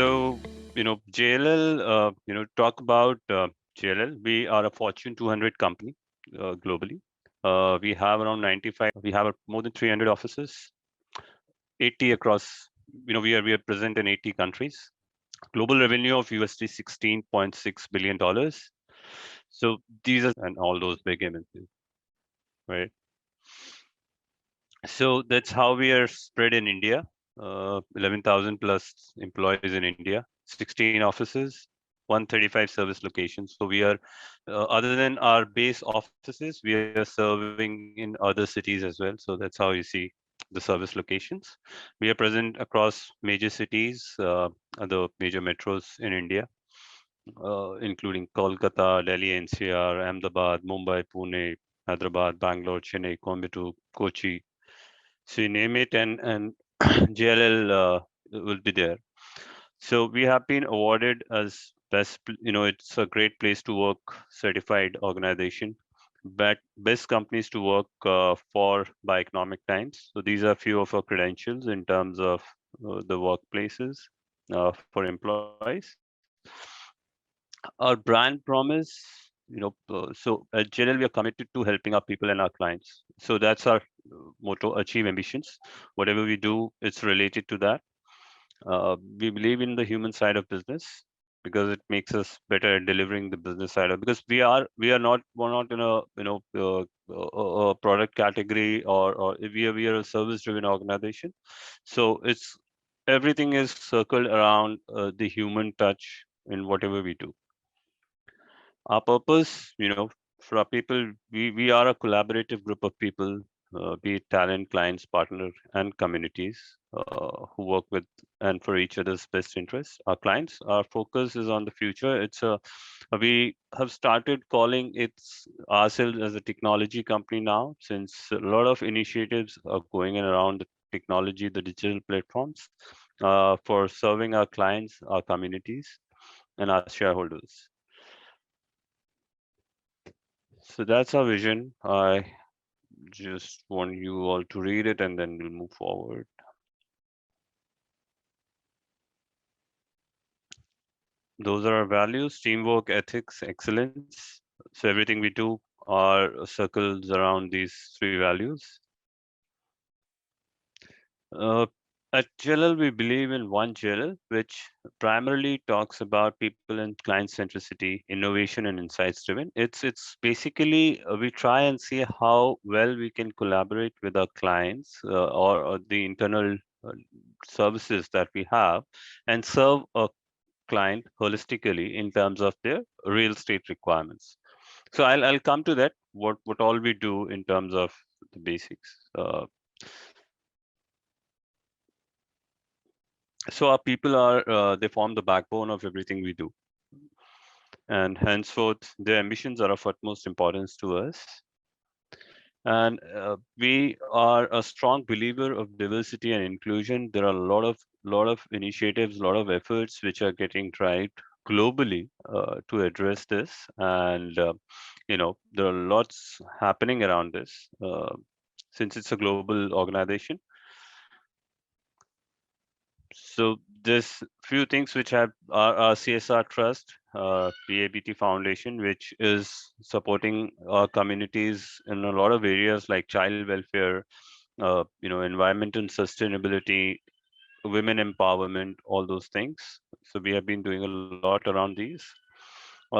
So, JLL, talk about JLL. We are a Fortune 200 company globally. We have around 95. We have more than 300 offices, 80 across. We are present in 80 countries. Global revenue of USD $16.6 billion. So these are and all those big MNCs, right? So that's how we are spread in India. 11,000 plus employees in India, 16 offices, 135 service locations. So we are, other than our base offices, we are serving in other cities as well. So that's how you see the service locations. We are present across major cities, other major metros in India, including Kolkata, Delhi NCR, Ahmedabad, Mumbai, Pune, Hyderabad, Bangalore, Chennai, Coimbatore, Kochi. So you name it, and JLL will be there. So we have been awarded as it's a great place to work certified organization, but best companies to work for by Economic Times. So these are few of our credentials in terms of the workplaces for employees. Our brand promise, so at JLL we are committed to helping our people and our clients. So that's our motto: achieve ambitions. Whatever we do, it's related to that. We believe in the human side of business because it makes us better at delivering the business side of, because we're not in a a product category, or we are a service driven organization. So it's everything is circled around the human touch in whatever we do. Our purpose, for our people, we are a collaborative group of people, be it talent, clients, partner, and communities who work with and for each other's best interests. Our clients, our focus is on the future. We have started calling it ourselves as a technology company now, since a lot of initiatives are going in around the technology, the digital platforms, for serving our clients, our communities, and our shareholders. So that's our vision. I just want you all to read it and then we'll move forward. Those are our values: teamwork, ethics, excellence. So everything we do are circles around these three values. Uh, at JLL, we believe in one JLL, which primarily talks about people and client centricity, innovation, and insights driven. It's basically we try and see how well we can collaborate with our clients, or the internal uh, services that we have, and serve a client holistically in terms of their real estate requirements. So I'll come to that. What all we do in terms of the basics. So our people are they form the backbone of everything we do, and henceforth their ambitions are of utmost importance to us. And we are a strong believer of diversity and inclusion. There are a lot of initiatives, a lot of efforts which are getting tried globally to address this, and there are lots happening around this, since it's a global organization. So there's few things which have our CSR trust, PABT Foundation, which is supporting our communities in a lot of areas like child welfare, environment and sustainability, women empowerment, all those things. So we have been doing a lot around these.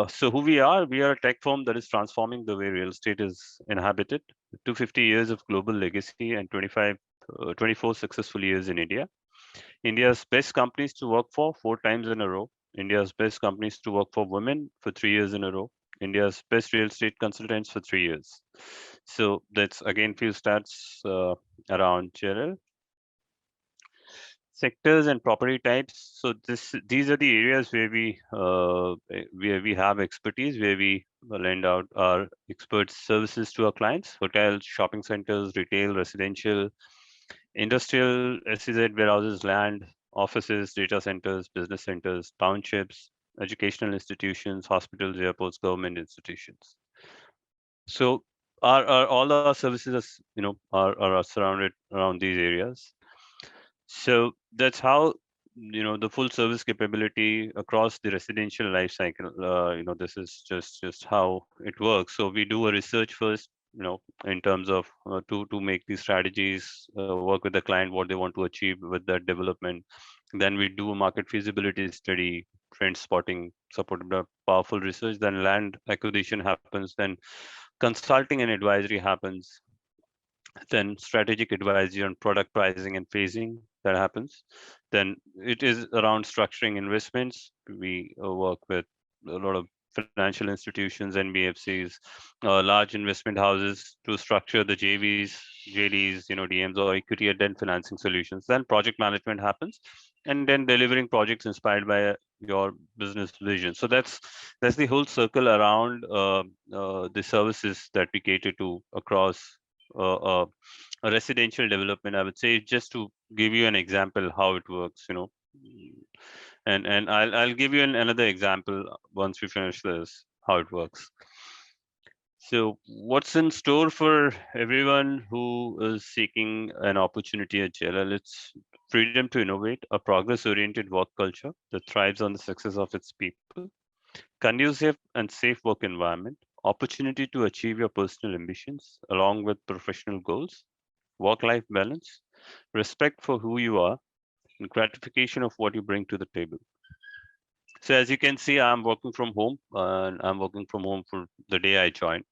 So who we are a tech firm that is transforming the way real estate is inhabited. 250 years of global legacy and 24 successful years in India. India's best companies to work for 4 times in a row. India's best companies to work for women for 3 years in a row. India's best real estate consultants for 3 years. So that's again few stats around JLL. Sectors and property types. So these are the areas where we have expertise, where we lend out our expert services to our clients: hotels, shopping centers, retail, residential, industrial, SEZ warehouses, land, offices, data centers, business centers, townships, educational institutions, hospitals, airports, government institutions. So our all our services are surrounded around these areas. So that's how the full service capability across the residential life cycle. This is just how it works. So we do a research first, in terms of to make these strategies, work with the client, what they want to achieve with that development. Then we do a market feasibility study, trend spotting, supported by powerful research. Then land acquisition happens. Then consulting and advisory happens. Then strategic advisory on product pricing and phasing that happens. Then it is around structuring investments. We work with a lot of financial institutions, NBFCs, large investment houses to structure the JVs, JDs, DMs or equity and then financing solutions. Then project management happens, and then delivering projects inspired by your business vision. So that's the whole circle around the services that we cater to across uh, uh, a residential development. I would say, just to give you an example how it works, and I'll give you another example once we finish this, how it works. So what's in store for everyone who is seeking an opportunity at JLL? It's freedom to innovate, a progress-oriented work culture that thrives on the success of its people, conducive and safe work environment, opportunity to achieve your personal ambitions along with professional goals, work-life balance, respect for who you are, and gratification of what you bring to the table. So as you can see, I'm working from home, and I'm working from home for the day I joined.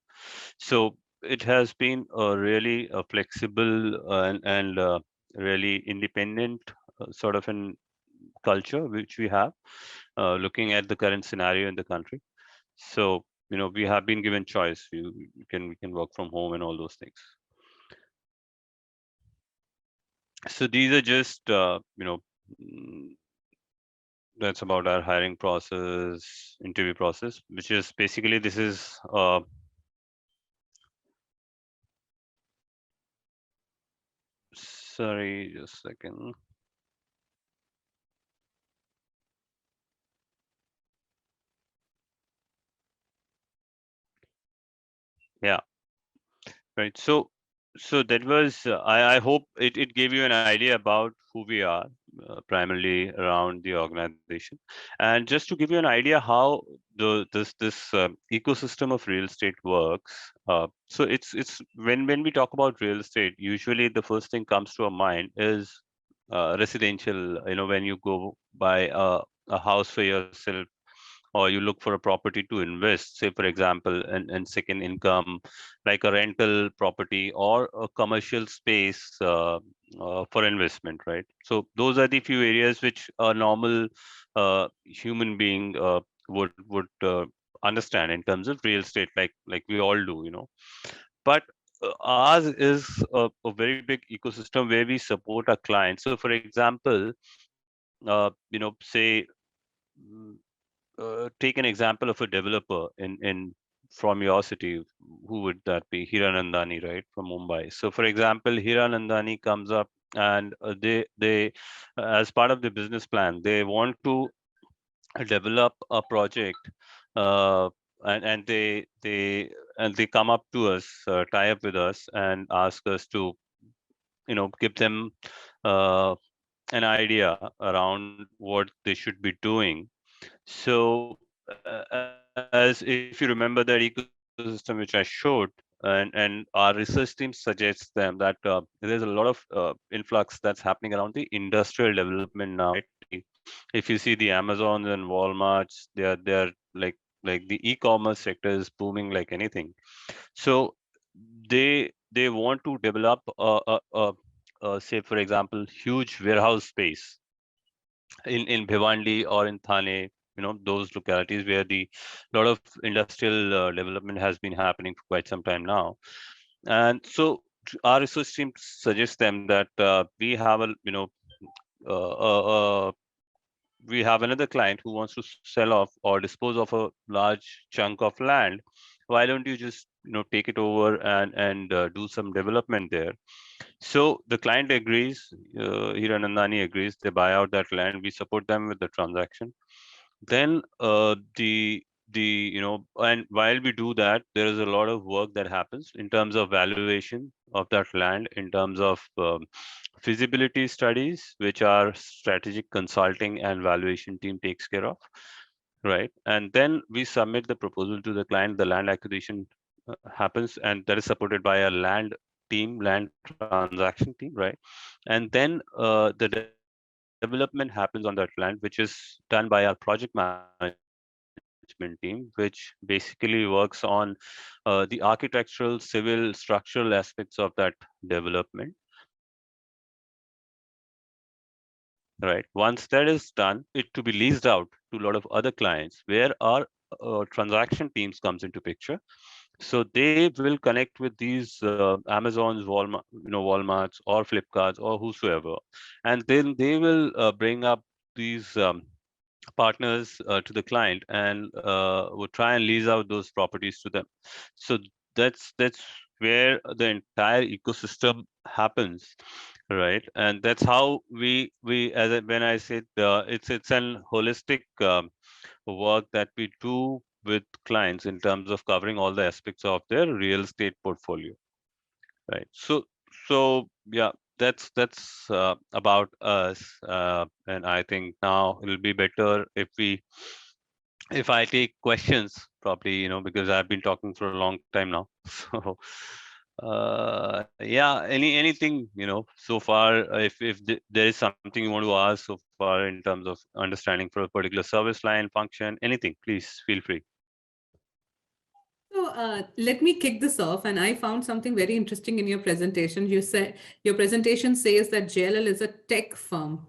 So it has been a really flexible and really independent sort of an culture which we have, looking at the current scenario in the country. So we have been given choice. We can work from home and all those things. So these are just mm, that's about our hiring process, interview process, which is basically this is sorry, just a second. Yeah, right. So that was I hope it gave you an idea about who we are, primarily around the organization. And just to give you an idea how this ecosystem of real estate works. So it's when we talk about real estate, usually the first thing comes to our mind is residential. When you go buy a house for yourself, or you look for a property to invest, say for example, and second income, like a rental property or a commercial space for investment, right? So those are the few areas which a normal human being would understand in terms of real estate, like we all do. But ours is a very big ecosystem where we support our clients. So for example, say, mm, take an example of a developer in from your city. Who would that be? Hiranandani, right, from Mumbai. So, for example, Hiranandani comes up, and they as part of the business plan, they want to develop a project, uh, and they come up to us, tie up with us, and ask us to give them uh, an idea around what they should be doing. So, as if you remember that ecosystem which I showed, and our research team suggests them that there's a lot of influx that's happening around the industrial development now, right? If you see the Amazons and Walmarts, they're like the e-commerce sector is booming like anything. So they want to develop say for example, huge warehouse space in Bhiwandi or in Thane, those localities where the lot of industrial development has been happening for quite some time now. And so our research team suggests them that we have uh, uh, uh, we have another client who wants to sell off or dispose of a large chunk of land. Why don't you just take it over and do some development there? So the client agrees, Hiranandani agrees, they buy out that land, we support them with the transaction. Then and while we do that, there is a lot of work that happens in terms of valuation of that land, in terms of feasibility studies, which our strategic consulting and valuation team takes care of, right? And then we submit the proposal to the client. The land acquisition happens, and that is supported by a land transaction team, right? And then the development happens on that land, which is done by our project management team, which basically works on the architectural, civil, structural aspects of that development, right? Once that is done, it to be leased out to a lot of other clients, where our transaction teams comes into picture. So they will connect with these Amazons, Walmart, Walmarts or Flipkarts or whosoever, and then they will bring up these partners to the client and would try and lease out those properties to them. So that's where the entire ecosystem happens, right? And that's how when I said it's an holistic work that we do with clients in terms of covering all the aspects of their real estate portfolio, right? So yeah, that's about us, and I think now it'll be better if I take questions, probably, because I've been talking for a long time now. So yeah, anything, so far, if there is something you want to ask so far in terms of understanding for a particular service line function, anything, please feel free. So let me kick this off. And I found something very interesting in your presentation. You said your presentation says that JLL is a tech firm,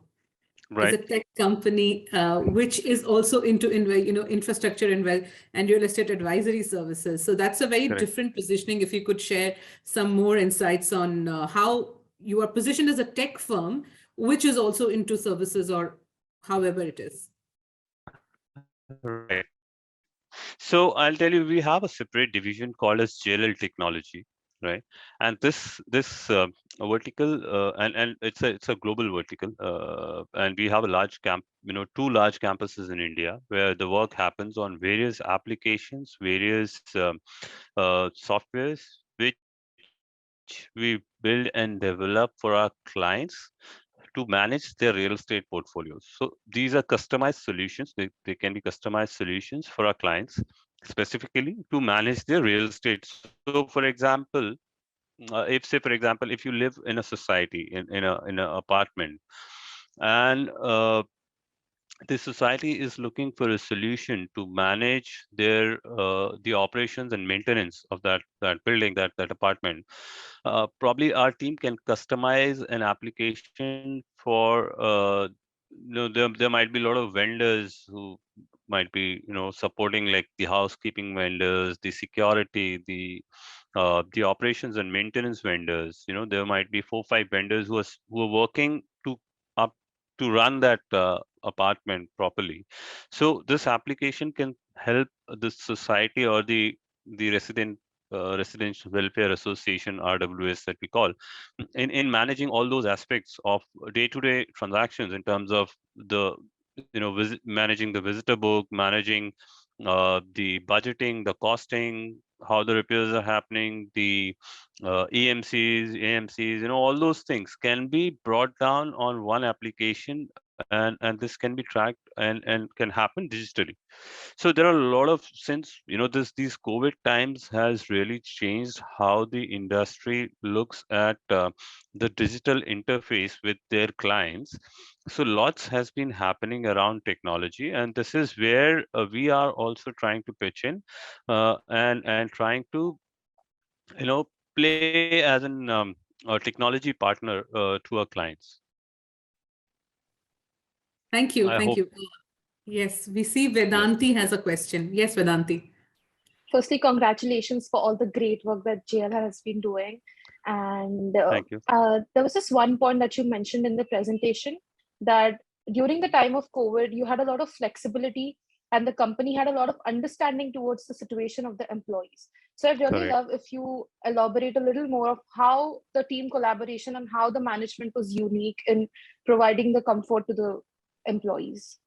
is Right. a tech company, which is also into infrastructure and real estate advisory services. So that's a very Correct. different positioning. If you could share some more insights on how you are positioned as a tech firm, which is also into services or however it is. Right. So I'll tell you, we have a separate division called as JLL Technology, right? And this vertical, and it's a global vertical, and we have a large two large campuses in India where the work happens on various applications, various softwares, which we build and develop for our clients to manage their real estate portfolios. So these are customized solutions. They can be customized solutions for our clients specifically to manage their real estate. So for example, for example, if you live in a society in a apartment, and the society is looking for a solution to manage the operations and maintenance of that building, that apartment. Probably our team can customize an application for there might be a lot of vendors who might be supporting, like the housekeeping vendors, the security, the operations and maintenance vendors. There might be 4 5 vendors who are working up to run that apartment properly. So this application can help the society or the residential welfare association, RWS, that we call, in managing all those aspects of day-to-day transactions in terms of the managing the visitor book, managing the budgeting, the costing, how the repairs are happening, the EMCs, AMCs, all those things can be brought down on one application, and this can be tracked and can happen digitally. So there are a lot of, since these COVID times has really changed how the industry looks at the digital interface with their clients. So lots has been happening around technology, and this is where we are also trying to pitch in, and trying to play as a technology partner to our clients. Thank you. I Thank hope. you. Yes, we see Yeah. Vedanti has a question. Yes, Vedanti. Firstly, congratulations for all the great work that JL has been doing. And Thank you. there was this one point that you mentioned in the presentation, that during the time of COVID, you had a lot of flexibility and the company had a lot of understanding towards the situation of the employees. So I'd really Correct. love if you elaborate a little more of how the team collaboration and how the management was unique in providing the comfort to the employees.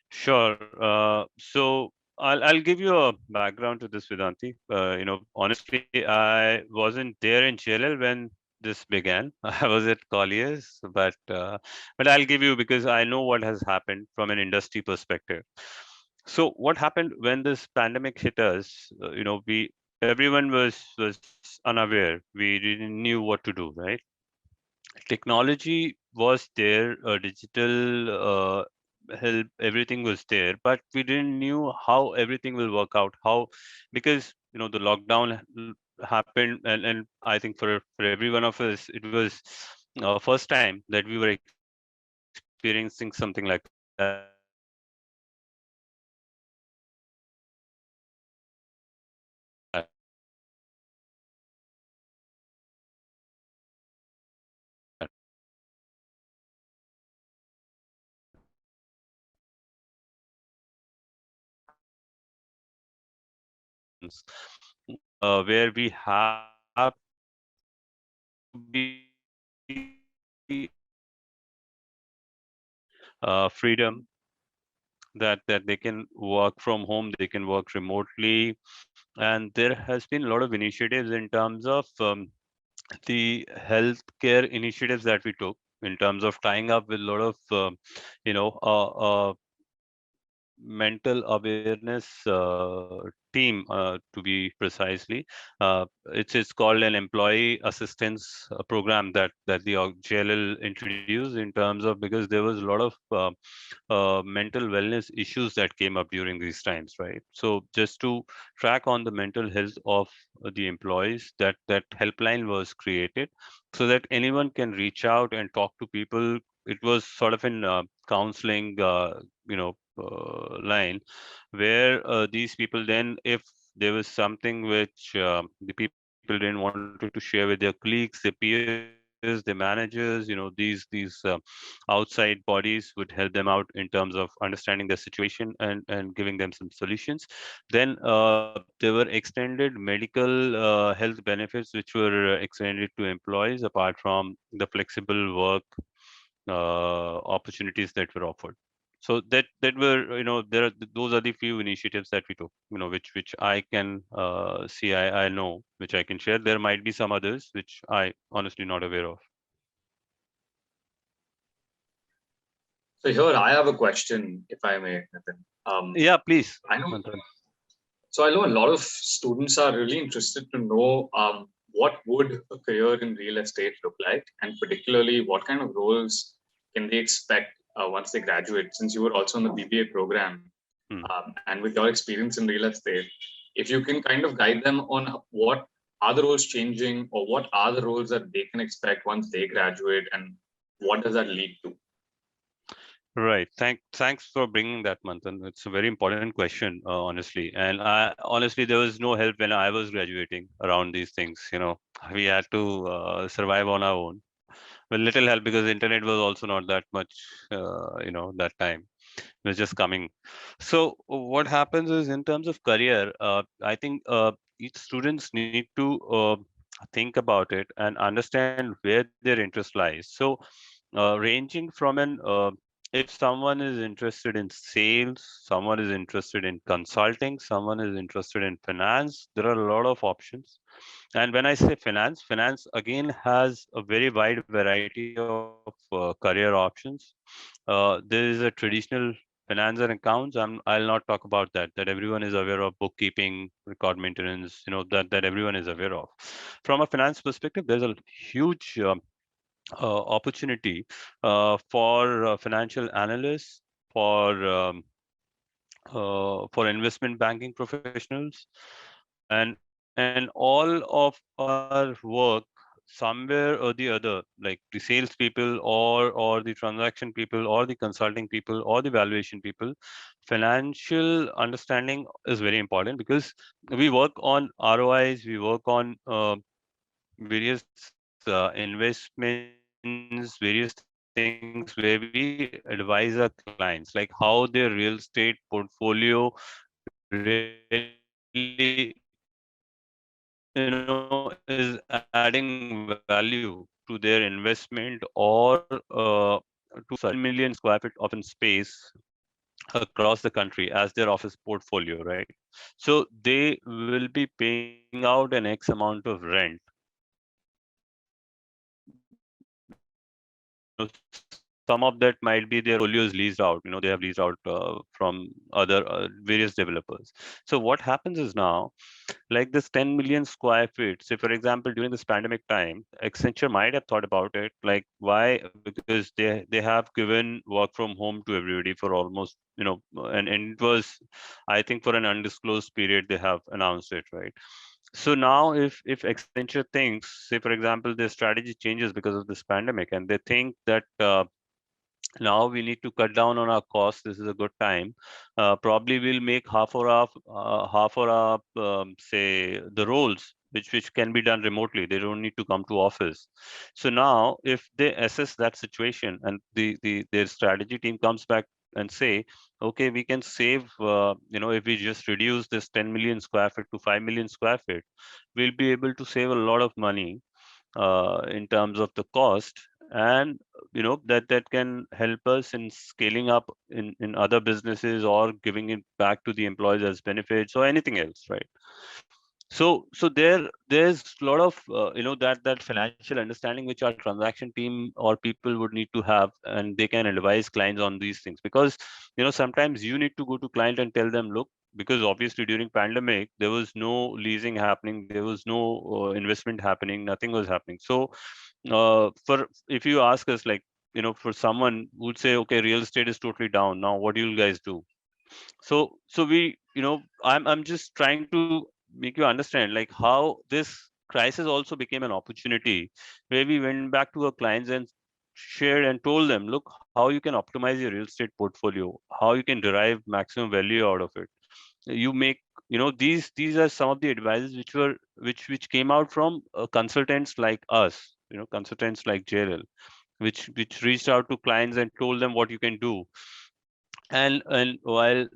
Sure. So I'll give you a background to this, Vedanti. Honestly, I wasn't there in JLL when this began. I was at Colliers, but I'll give you because I know what has happened from an industry perspective. So what happened when this pandemic hit us? We everyone was unaware. We didn't knew what to do, right? Technology was there, digital help, everything was there, but we didn't knew how everything will work out. How because the lockdown happened, and I think for every one of us, it was first time that we were experiencing something like that. Where we have to be freedom that they can work from home, they can work remotely, and there has been a lot of initiatives in terms of the healthcare initiatives that we took in terms of tying up with a lot of you know mental awareness team, to be precisely. It's called an employee assistance program that the JLL introduced in terms of, because there was a lot of mental wellness issues that came up during these times, right? So just to track on the mental health of the employees, that helpline was created so that anyone can reach out and talk to people. It was sort of an counseling line where these people, then if there was something which the people didn't want to share with their colleagues, their peers, their managers, these outside bodies would help them out in terms of understanding their situation and giving them some solutions. Then there were extended medical health benefits which were extended to employees apart from the flexible work opportunities that were offered. So that were, there are those are the few initiatives that we took, which I can see, I know, which I can share. There might be some others which I honestly not aware of. So here I have a question, if I may, Nitin. Yeah, please. I know. Manthan. So I know a lot of students are really interested to know what would a career in real estate look like, and particularly what kind of roles can they expect once they graduate. Since you were also in the BBA program, and with your experience in real estate, if you can kind of guide them on what are the roles changing, or what are the roles that they can expect once they graduate, and what does that lead to? Right. Thanks for bringing that, Manthan. It's a very important question, honestly. And honestly, there was no help when I was graduating around these things. We had to survive on our own with little help, because internet was also not that much, that time. It was just coming. So what happens is, in terms of career, I think each students need to think about it and understand where their interest lies. So ranging from if someone is interested in sales, someone is interested in consulting, someone is interested in finance, there are a lot of options. And when I say finance again has a very wide variety of career options. There is a traditional finance and accounts. I'll not talk about that everyone is aware of, bookkeeping, record maintenance, that everyone is aware of. From a finance perspective, there's a huge opportunity for financial analysts, for investment banking professionals, and all of our work somewhere or the other, like the sales people or the transaction people or the consulting people or the valuation people, financial understanding is very important, because we work on ROIs, we work on various investments, various things where we advise our clients, like how their real estate portfolio really is adding value to their investment, or to certain million square feet of in space across the country as their office portfolio, right? So they will be paying out an X amount of rent. Some of that might be their portfolios leased out. They have leased out from other various developers. So what happens is now, like this 10 million square feet, say for example during this pandemic time, Accenture might have thought about it, like why? Because they have given work from home to everybody for almost, and it was, I think, for an undisclosed period they have announced it, right? So now if Accenture thinks, say for example, their strategy changes because of this pandemic, and they think that now we need to cut down on our costs, this is a good time. Probably we'll make half or say the roles which can be done remotely. They don't need to come to office. So now if they assess that situation and their strategy team comes back and say, okay, we can save, if we just reduce this 10 million square feet to 5 million square feet, we'll be able to save a lot of money in terms of the cost, and that can help us in scaling up in other businesses, or giving it back to the employees as benefits or anything else, right? So there's a lot of that financial understanding which our transaction team or people would need to have, and they can advise clients on these things. Because sometimes you need to go to client and tell them, look, because obviously during pandemic there was no leasing happening, there was no investment happening, nothing was happening. So for if you ask us, like, for someone who would say, okay, real estate is totally down now, what do you guys do? So we, I'm just trying to make you understand like how this crisis also became an opportunity, where we went back to our clients and shared and told them, look, how you can optimize your real estate portfolio, how you can derive maximum value out of it. You make, these are some of the advices which came out from consultants like us, consultants like JLL, which reached out to clients and told them what you can do. And while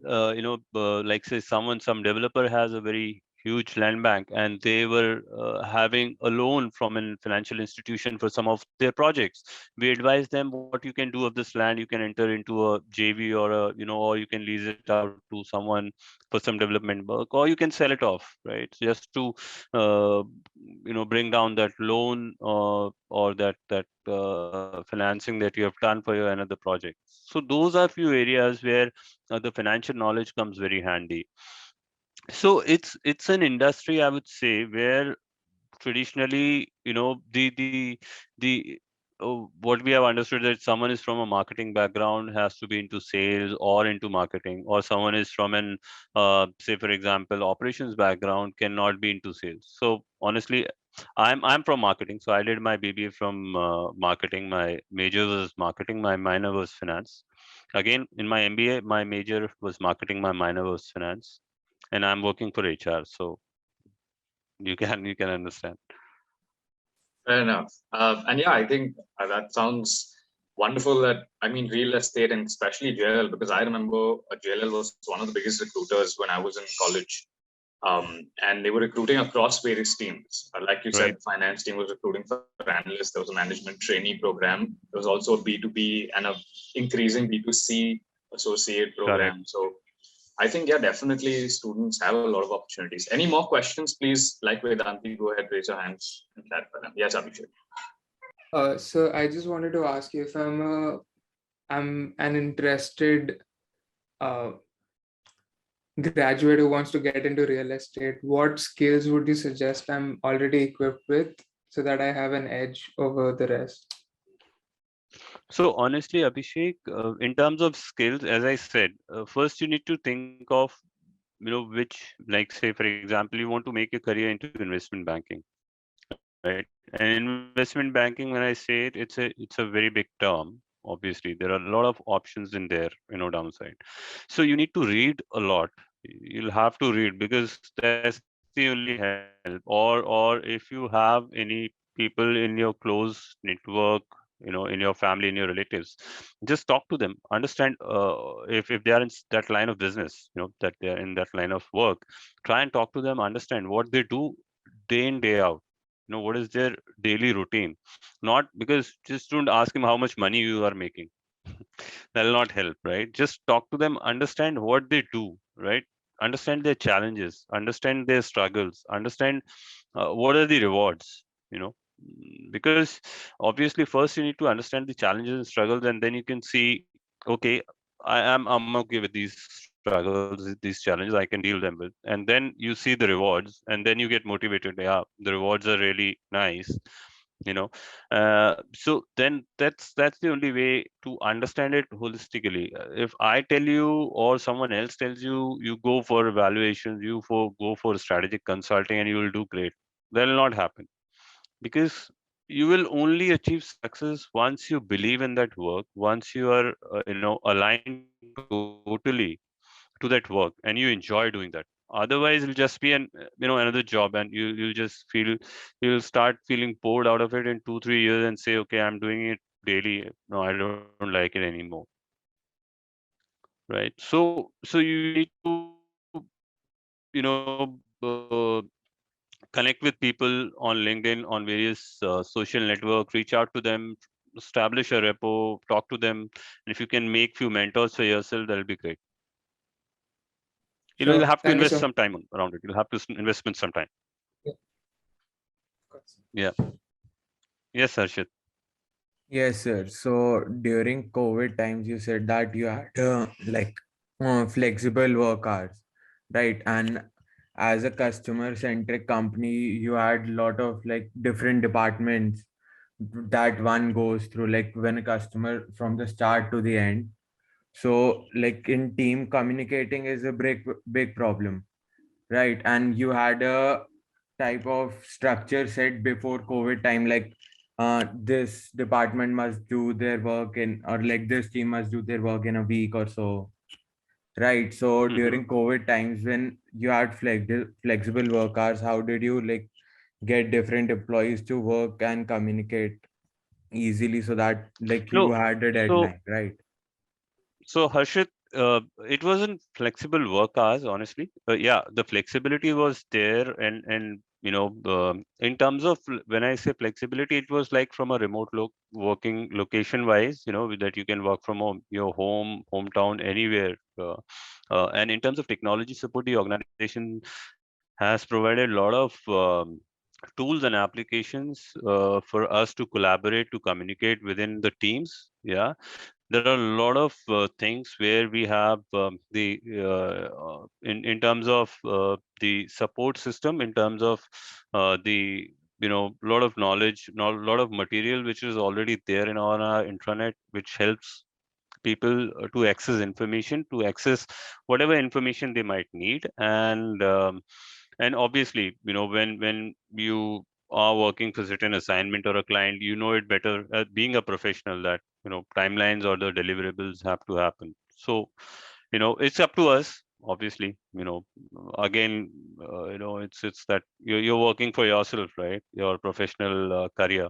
like say some developer has a very huge land bank, and they were having a loan from a financial institution for some of their projects, we advise them what you can do of this land. You can enter into a JV, or or you can lease it out to someone for some development work, or you can sell it off, right, just to uh, bring down that loan, or that financing that you have done for your another project. So those are few areas where the financial knowledge comes very handy. So it's an industry, I would say, where traditionally, the what we have understood, that someone is from a marketing background has to be into sales or into marketing, or someone is from an say for example operations background cannot be into sales. So honestly, I'm from marketing, so I did my BBA from marketing. My major was marketing, my minor was finance. Again, in my MBA, my major was marketing, my minor was finance, and I'm working for HR. So you can understand. Fair enough. And yeah, I think that sounds wonderful. That, I mean, real estate and especially JLL, because I remember JLL was one of the biggest recruiters when I was in college. And they were recruiting across various teams. Like you said, Right. the finance team was recruiting for analysts. There was a management trainee program. There was also a B2B and a increasing B2C associate Correct. program. So I think, yeah, definitely students have a lot of opportunities. Any more questions, please, like Vedanti, go ahead, raise your hands and clarify them. Yes, Abhishek. So I just wanted to ask you, if I'm an interested uh, graduate who wants to get into real estate, what skills would you suggest I'm already equipped with so that I have an edge over the rest? So honestly, Abhishek, in terms of skills, as I said, first you need to think of, which, like say for example, you want to make a career into investment banking, right? And investment banking, when I say it, it's a very big term. Obviously, there are a lot of options in there, downside. So you need to read a lot. You'll have to read, because that's the only help. Or if you have any people in your close network, in your family, in your relatives, just talk to them, understand if they are in that line of business, that they are in that line of work. Try and talk to them, understand what they do day in day out, what is their daily routine. Not because, just don't ask him how much money you are making. That'll not help, right? Just talk to them, understand what they do, right? Understand their challenges, understand their struggles, understand what are the rewards, you know. Because obviously first you need to understand the challenges and struggles, and then you can see, okay, I'm okay with these struggles, these challenges, I can deal them with. And then you see the rewards, and then you get motivated. Yeah, the rewards are really nice, you know. So then that's the only way to understand it holistically. If I tell you or someone else tells you, you go for evaluations, go for strategic consulting and you will do great, that will not happen. Because you will only achieve success once you believe in that work, once you are aligned totally to that work and you enjoy doing that. Otherwise it'll just be another job, and you'll just you'll start feeling bored out of it in 2-3 years and say, okay, I'm doing it daily, no, I don't like it anymore, right? So you need to you know uh, connect with people on LinkedIn, on various social network, reach out to them, establish a repo, talk to them, and if you can make few mentors for yourself, that'll be great. You'll Sure. have to Thank you invest so much. some time around it. You'll have to investment some time. Yeah, of course. Yeah. Yes, Harshit. Yes, sir. So during COVID times, you said that you had like flexible work hours, right? And as a customer-centric company, you had a lot of like different departments that one goes through, like when a customer from the start to the end. So like in team communicating is a big problem, right? And you had a type of structure set before COVID time, like this department must do their work in, or like this team must do their work in a week or so, right? So Hmm. during COVID times when you had flexible work hours, how did you like get different employees to work and communicate easily so that like you No, had a so deadline, right? so Harshit, it wasn't flexible work hours, honestly. Yeah, the flexibility was there, and in terms of when I say flexibility, it was like from a remote working location wise, that you can work from home, your hometown, anywhere. And in terms of technology support, the organization has provided a lot of tools and applications for us to collaborate, to communicate within the teams. Yeah, there are a lot of things where we have in terms of the support system, in terms of the lot of knowledge, lot of material which is already there in on our intranet, which helps people to access information, to access whatever information they might need. And obviously, when you are working for certain assignment or a client, you know it better, being a professional, that timelines or the deliverables have to happen. So it's up to us, obviously. Again, it's that you're working for yourself, right? Your professional career.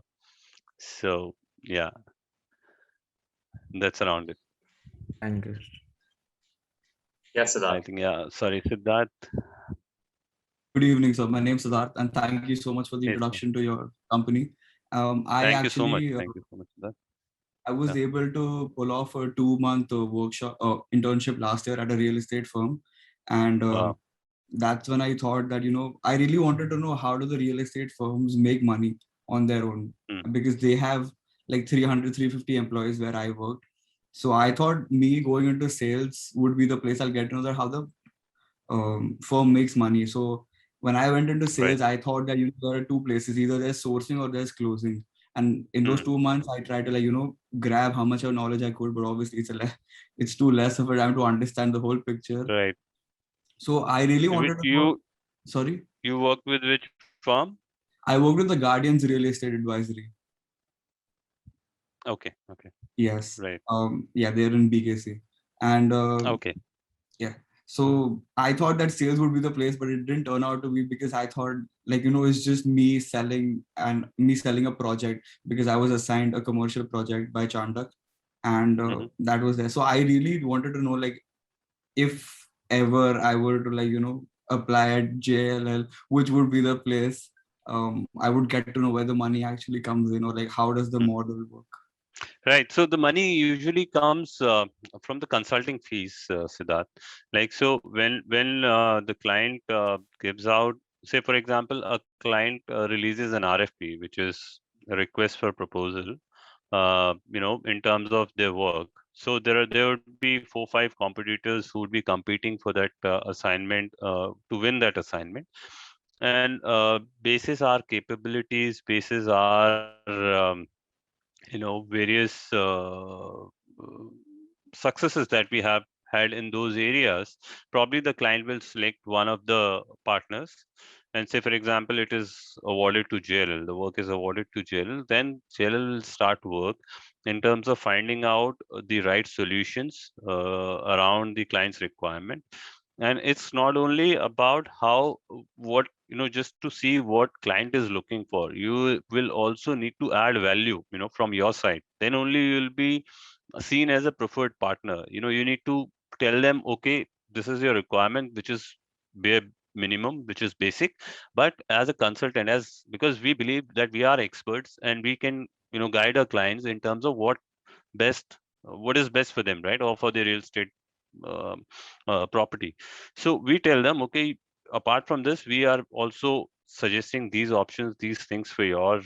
So yeah, that's around it. Thank you. Yes, I Siddharth. think, yeah, sorry, Siddharth. Good evening, sir. My name is Siddharth, and thank you so much for the Yes, sir. introduction to your company. I Thank you so much. actually Thank you so much, Siddharth. I was Yeah. able to pull off a 2-month workshop internship last year at a real estate firm, and Wow. that's when I thought that I really wanted to know how do the real estate firms make money on their own, Mm. because they have like 300, 350 employees where I worked. So I thought me going into sales would be the place I'll get to know that how the firm makes money. So when I went into Right. sales, I thought that there are two places: either there's sourcing or there's closing. And in those Mm. 2 months, I tried to grab how much of knowledge I could, but obviously it's too less of a time to understand the whole picture. Right. So I really wanted to know. You Sorry, you work with which firm? I worked with the Guardian's Real Estate Advisory. Okay. Okay. Yes, Right. yeah, they're in BKC, and Okay. yeah. So I thought that sales would be the place, but it didn't turn out to be, because I thought it's just me selling a project, because I was assigned a commercial project by Chandak, and Hmm. that was there. So I really wanted to know, like, if ever I were to apply at JLL, which would be the place I would get to know where the money actually comes in, or like how does the model work. Right. So the money usually comes from the consulting fees, Siddharth. Like, so when the client gives out, say for example, a client releases an RFP, which is a request for proposal, in terms of their work. So there would be 4-5 competitors who would be competing for that assignment to win that assignment. And basis our capabilities, basis our various successes that we have had in those areas, probably the client will select one of the partners. And say, for example, it is awarded to JLL, the work is awarded to JLL, then JLL will start work in terms of finding out the right solutions around the client's requirement. And it's not only about how what just to see what client is looking for. You will also need to add value from your side, then only you will be seen as a preferred partner. You need to tell them, okay, this is your requirement, which is bare minimum, which is basic, but as a consultant, as because we believe that we are experts and we can guide our clients in terms of what is best for them, right, or for their real estate um, property. So we tell them, okay, apart from this, we are also suggesting these options, these things for your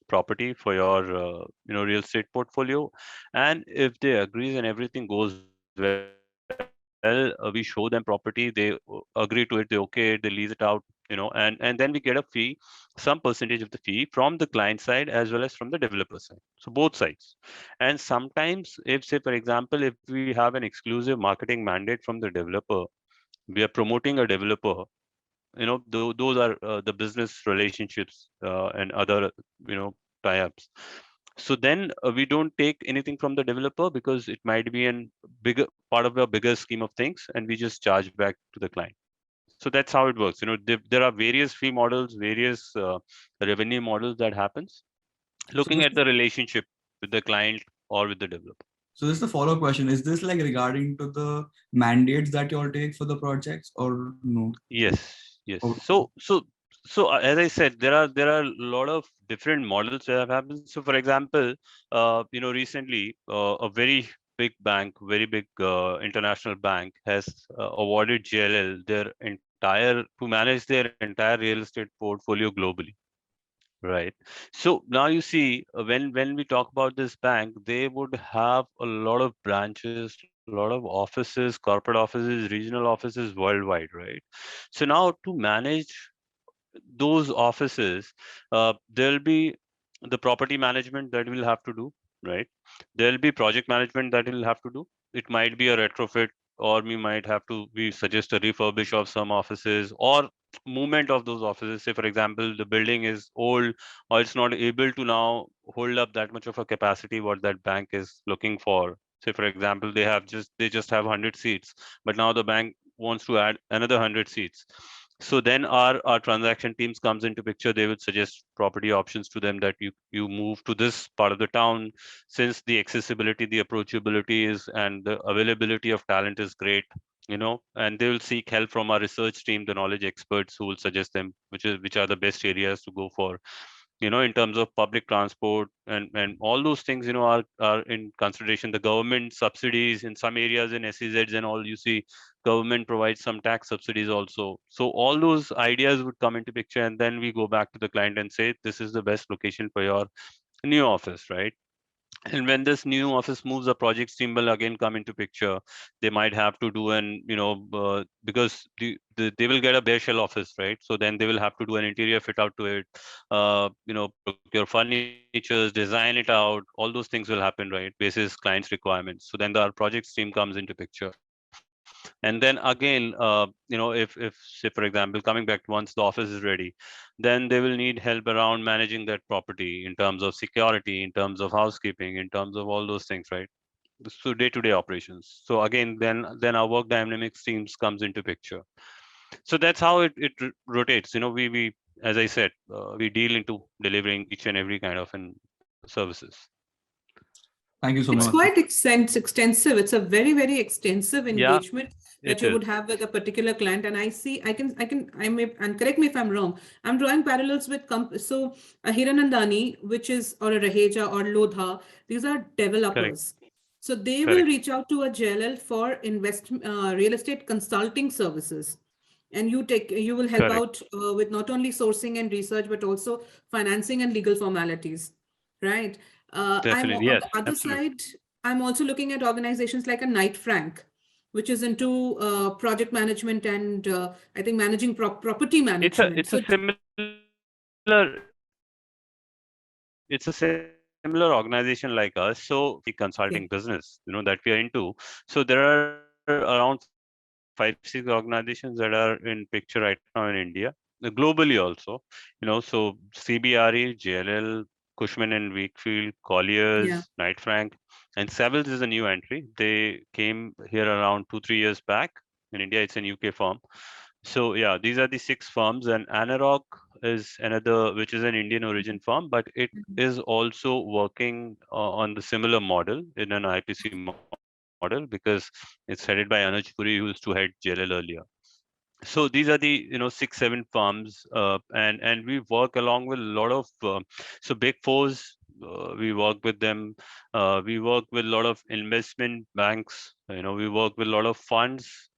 property, for your real estate portfolio. And if they agrees and everything goes well, we show them property, they agree to it, they okay, they lease it out, and then we get a fee, some percentage of the fee from the client side as well as from the developer side, so both sides. And sometimes, if say for example, if we have an exclusive marketing mandate from the developer, we are promoting a developer, those are the business relationships and other tie-ups. So then we don't take anything from the developer because it might be an bigger part of a bigger scheme of things, and we just charge back to the client. So that's how it works. There are various fee models, various revenue models that happens, So looking this, at the relationship with the client or with the developer. so this is the follow-up question. Is this like regarding to the mandates that you all take for the projects or no? Yes, yes. Oh, So as I said, there are a lot of different models that have happened. So for example, recently a very big bank, very big international bank has awarded JLL their entire to manage their entire real estate portfolio globally. Right. So now you see, when we talk about this bank, they would have a lot of branches, a lot of offices, corporate offices, regional offices worldwide, right? So now to manage those offices, there'll be the property management that we'll have to do, right? There'll be project management that we'll have to do. It might be a retrofit, or we suggest a refurbish of some offices, or movement of those offices. Say, for example, the building is old, or it's not able to now hold up that much of a capacity what that bank is looking for. Say, for example, they just have 100 seats, but now the bank wants to add another 100 seats. So then our transaction teams comes into picture. They would suggest property options to them, that you move to this part of the town, since the accessibility, the approachability is, and the availability of talent is great. And they will seek help from our research team, the knowledge experts, who will suggest them which are the best areas to go for, in terms of public transport, and all those things, are in consideration. The government subsidies in some areas in SEZs and all, you see, government provides some tax subsidies also. So all those ideas would come into picture, and then we go back to the client and say, this is the best location for your new office, right? And when this new office moves, the project team will again come into picture. They might have to do because they will get a bare shell office, right? So then they will have to do an interior fit out to it, procure furnitures, design it out. All those things will happen, right, basis client's requirements. So then our project team comes into picture. And then again, if say, for example, coming back, once the office is ready, then they will need help around managing that property in terms of security, in terms of housekeeping, in terms of all those things, right? So day-to-day operations. So again, then our work dynamics teams comes into picture. So that's how it rotates. We as I said, we deal into delivering each and every kind of services. Thank you so It's much. quite extensive. It's a very, very extensive Yeah, engagement that it you is would have with a particular client. And I may, and correct me if I'm wrong, I'm drawing parallels with, so a Hiranandani, which is, or a Raheja or Lodha, these are correct. developers. So they will Correct. reach out to a JLL for real estate consulting services. And you will help Correct. out with not only sourcing and research, but also financing and legal formalities, right? I'm Definitely. on Yes. the other Absolutely. side, I'm also looking at organizations like a Knight Frank, which is into project management and I think managing property management. It's a So it's a similar organization like us. So the yeah, consulting business, that we are into. So there are around 5-6 organizations that are in picture right now in India, globally also. So CBRE, JLL, Cushman and Wakefield, Colliers, yeah, Knight Frank, and Savills is a new entry. They came here around 2-3 years back. In India, it's an UK firm. So yeah, these are the 6 firms, and Anarok is another, which is an Indian origin firm, but it mhm, is also working on the similar model in an IPC model because it's headed by Anuj Puri, who used to head JLL earlier. So these are the 6-7 firms, and we work along with a lot of so big fours. We work with them. We work with a lot of investment banks. We work with a lot of funds.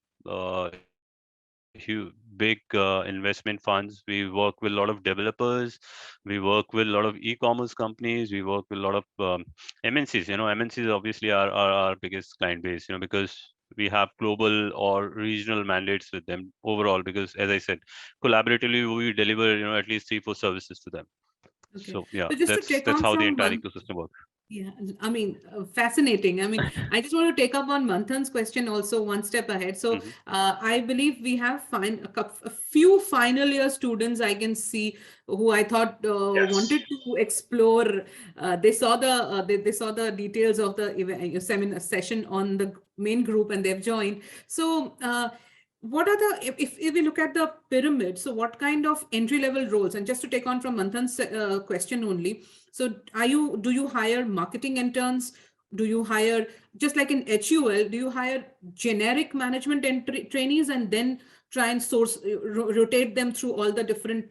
Big investment funds. We work with a lot of developers. We work with a lot of e-commerce companies. We work with a lot of MNCs. MNCs obviously are our biggest client base. Because we have global or regional mandates with them overall. Because as I said, collaboratively we deliver at least 3-4 services to them. okay. So yeah, So just to that's take that's on how the from entire one. ecosystem works. Yeah, I mean, fascinating. I mean, I just want to take up on Manthan's question also one step ahead. So, Hmm. I believe we have a few final year students I can see who I thought Yes. wanted to explore. They saw they saw the details of the seminar session on the main group and they've joined. So, what are the if we look at the pyramid, so what kind of entry level roles? And just to take on from Manthan's question only, so do you hire marketing interns? Do you hire, just like in HUL, do you hire generic management trainees and then try and rotate them through all the different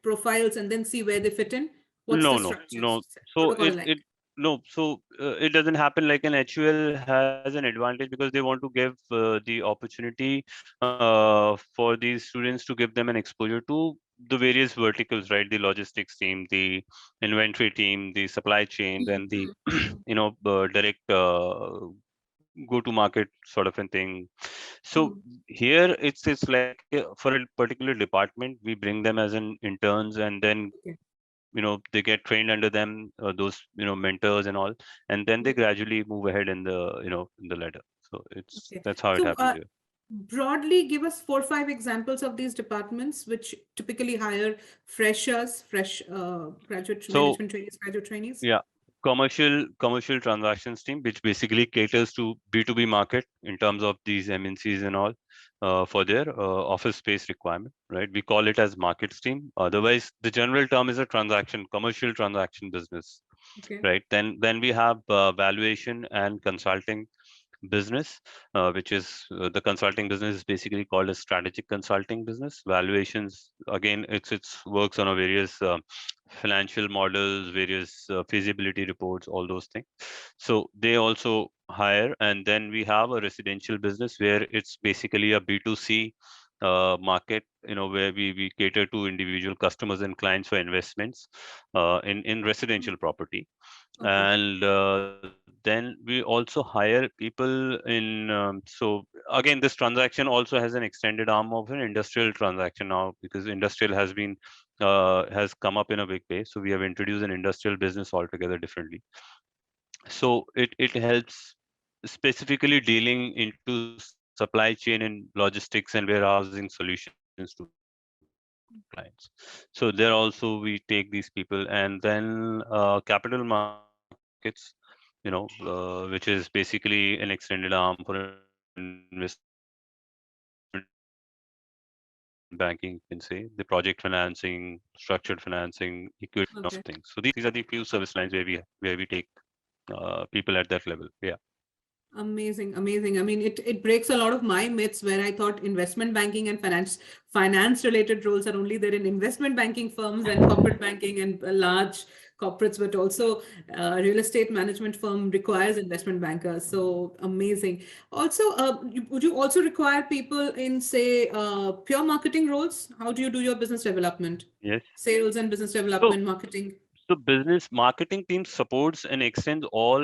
profiles and then see where they fit in? What's the No, no, structure, no. So protocol it like? it no. So it doesn't happen like an HUL has an advantage because they want to give the opportunity for these students to give them an exposure to the various verticals, right? The logistics team, the inventory team, the supply chain, then the direct go-to-market sort of a thing. So here it's like for a particular department, we bring them as an interns, and then Okay. they get trained under them, those mentors and all, and then they gradually move ahead in the in the ladder. So Okay. that's how it So, happens here. broadly, give us 4 or 5 examples of these departments which typically hire fresh graduate So management trainees, graduate trainees. yeah, commercial transactions team, which basically caters to B2B market in terms of these MNCs and all, for their office space requirement, right? We call it as markets team. Otherwise, the general term is a commercial transaction business, Okay. right? Then we have valuation and consulting business, which is the consulting business is basically called a strategic consulting business. Valuations, again, it's works on a various financial models, various feasibility reports, all those things. So they also hire, and then we have a residential business where it's basically a B2C market, where we cater to individual customers and clients for investments in residential property. Okay. And then we also hire people in so again, this transaction also has an extended arm of an industrial transaction now, because industrial has come up in a big way. So we have introduced an industrial business altogether differently. So it helps specifically dealing into supply chain and logistics and warehousing solutions to clients. So there also we take these people. And then capital markets, which is basically an extended arm for investment banking, you can say. The project financing, structured financing, equity financing, all those things. So these are the few service lines where we take. people at that level. Yeah. Amazing, amazing. I mean, it breaks a lot of my myths where I thought investment banking and finance related roles are only there in investment banking firms and corporate banking and large corporates, but also real estate management firm requires investment bankers. So amazing. Also, would you also require people in, say, pure marketing roles? How do you do your business development? Yes. Sales and business development, marketing. So business marketing team supports and extends all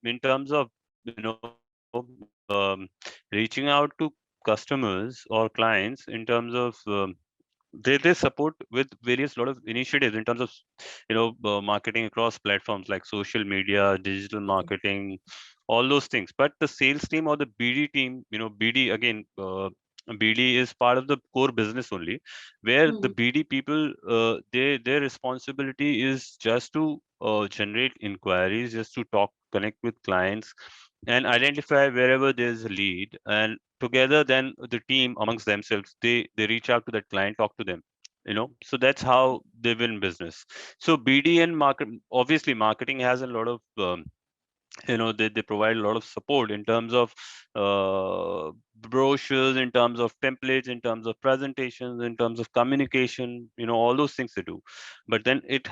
in terms of reaching out to customers or clients in terms of they support with various lot of initiatives in terms of marketing across platforms like social media, digital marketing, all those things. But the sales team or the BD team, BD again, BD is part of the core business only, where the BD people, their responsibility is just to generate inquiries, just to connect with clients, and identify wherever there's a lead. And together, then the team amongst themselves, they reach out to that client, talk to them. So that's how they win business. So BD and obviously marketing has a lot of they provide a lot of support in terms of brochures, in terms of templates, in terms of presentations, in terms of communication, all those things they do. But then it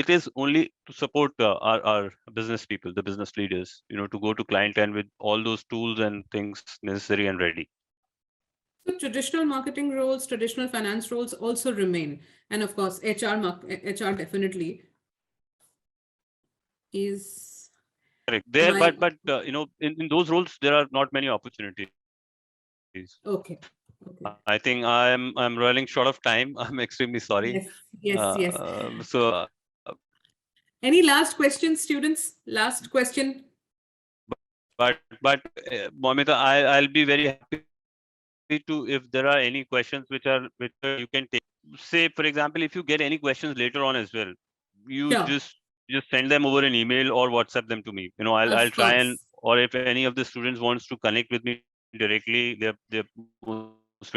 is only to support our business people, the business leaders, to go to client end with all those tools and things necessary and ready. So traditional marketing roles, traditional finance roles also remain, and of course HR definitely is correct there. But in those roles there are not many opportunities. Okay. I think I'm running short of time. I'm extremely sorry. Yes. So any last questions, students? Last question. But Momita, I'll be very happy to, if there are any questions which you can take. Say, for example, if you get any questions later on as well, you just send them over an email or WhatsApp them to me. I'll try and, or if any of the students wants to connect with me directly, they're most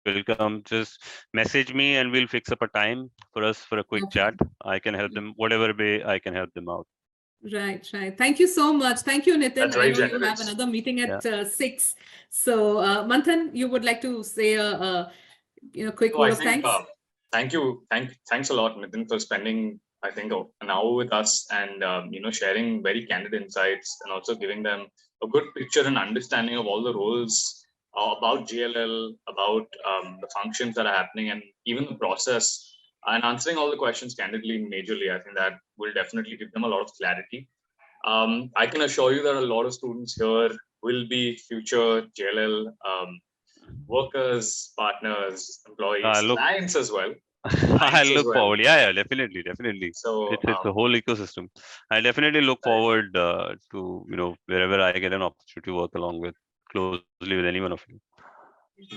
welcome. Just message me and we'll fix up a time for us for a quick chat. I can help them whatever way I can help them out. Right. Thank you so much. Thank you, Nitin. I know generous. You have another meeting at 6. So, Manthan, you would like to say a quick word of thanks? Thanks a lot, Nitin, for spending, I think, an hour with us and sharing very candid insights and also giving them a good picture and understanding of all the roles about JLL, about the functions that are happening, and even the process, and answering all the questions candidly and majorly. I think that will definitely give them a lot of clarity. I can assure you that a lot of students here will be future JLL workers, partners, employees, clients as well. I look forward. Yeah, definitely. So it's a whole ecosystem. I definitely look forward to wherever I get an opportunity to work along with closely with any one of you.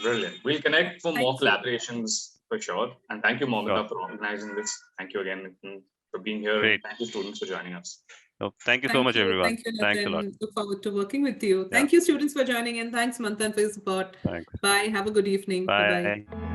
Brilliant. We'll connect for more collaborations for sure. And thank you, Momita, for organizing this. Thank you again, Nitin, for being here. Great. Thank you, students, for joining us. Thank you so much, everyone. Thank you, Nitin. Thanks a lot. Look forward to working with you. Thank you, students, for joining in. Thanks, Manthan, for your support. Thanks. Bye. Have a good evening. Bye-bye.